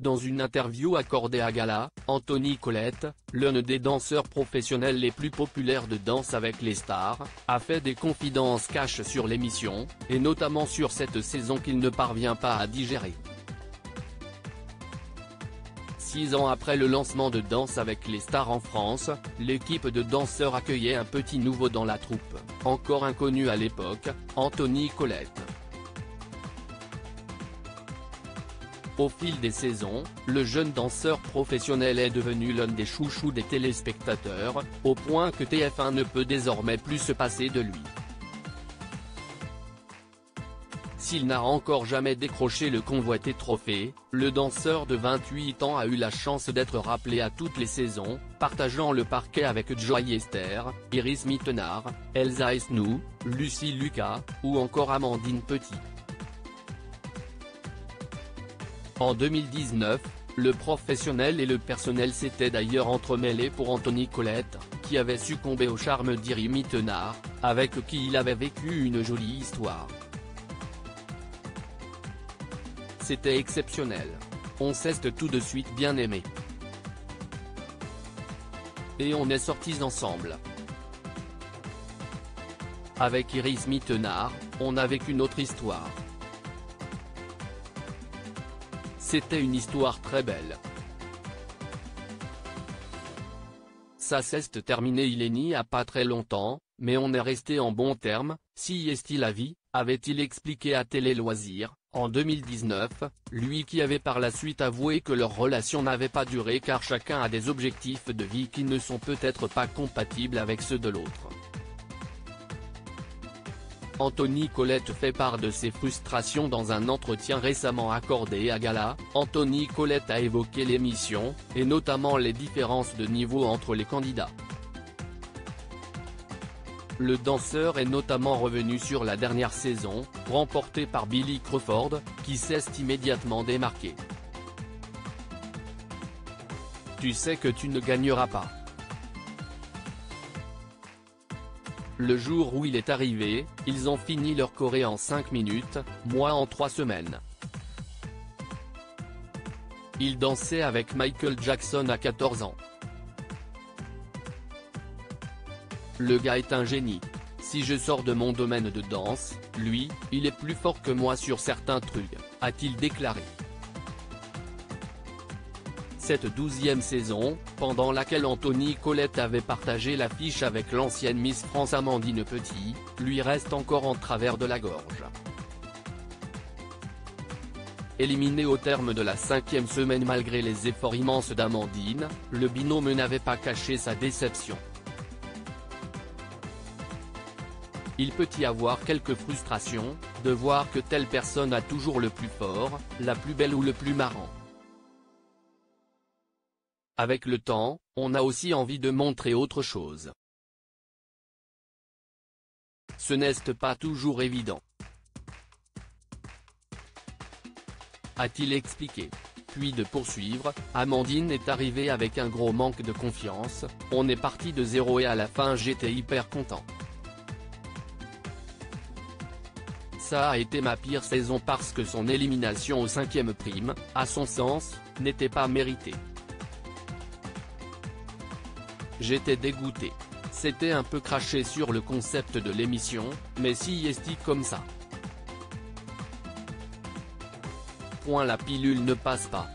Dans une interview accordée à Gala, Anthony Colette, l'un des danseurs professionnels les plus populaires de Danse avec les stars, a fait des confidences cash sur l'émission, et notamment sur cette saison qu'il ne parvient pas à digérer. 6 ans après le lancement de Danse avec les stars en France, l'équipe de danseurs accueillait un petit nouveau dans la troupe, encore inconnu à l'époque, Anthony Colette. Au fil des saisons, le jeune danseur professionnel est devenu l'un des chouchous des téléspectateurs, au point que TF1 ne peut désormais plus se passer de lui. S'il n'a encore jamais décroché le convoité trophée, le danseur de 28 ans a eu la chance d'être rappelé à toutes les saisons, partageant le parquet avec Joy Esther, Iris Mittenard, Elsa Esnou, Lucie Lucas, ou encore Amandine Petit. En 2019, le professionnel et le personnel s'étaient d'ailleurs entremêlés pour Anthony Colette, qui avait succombé au charme d'Iris Mittenard, avec qui il avait vécu une jolie histoire. C'était exceptionnel. On s'est tout de suite bien aimé. Et on est sortis ensemble. Avec Iris Mittenard, on a vécu notre histoire. C'était une histoire très belle. Ça s'est terminé il n'y a pas très longtemps, mais on est resté en bons termes, si est-il la vie, avait-il expliqué à Télé Loisirs, en 2019, lui qui avait par la suite avoué que leur relation n'avait pas duré car chacun a des objectifs de vie qui ne sont peut-être pas compatibles avec ceux de l'autre. Anthony Colette fait part de ses frustrations dans un entretien récemment accordé à Gala. Anthony Colette a évoqué l'émission, et notamment les différences de niveau entre les candidats. Le danseur est notamment revenu sur la dernière saison, remportée par Billy Crawford, qui s'est immédiatement démarqué. Tu sais que tu ne gagneras pas. Le jour où il est arrivé, ils ont fini leur choré en 5 minutes, moi en 3 semaines. Il dansait avec Michael Jackson à 14 ans. Le gars est un génie. Si je sors de mon domaine de danse, lui, il est plus fort que moi sur certains trucs, a-t-il déclaré. Cette 12e saison, pendant laquelle Anthony Colette avait partagé l'affiche avec l'ancienne Miss France Amandine Petit, lui reste encore en travers de la gorge. Éliminé au terme de la 5e semaine malgré les efforts immenses d'Amandine, le binôme n'avait pas caché sa déception. Il peut y avoir quelques frustrations, de voir que telle personne a toujours le plus fort, la plus belle ou le plus marrant. Avec le temps, on a aussi envie de montrer autre chose. Ce n'est pas toujours évident, a-t-il expliqué. Puis de poursuivre, Amandine est arrivée avec un gros manque de confiance, on est parti de zéro et à la fin j'étais hyper content. Ça a été ma pire saison parce que son élimination au 5e prime, à son sens, n'était pas méritée. J'étais dégoûté. C'était un peu craché sur le concept de l'émission, mais si est comme ça. La pilule ne passe pas.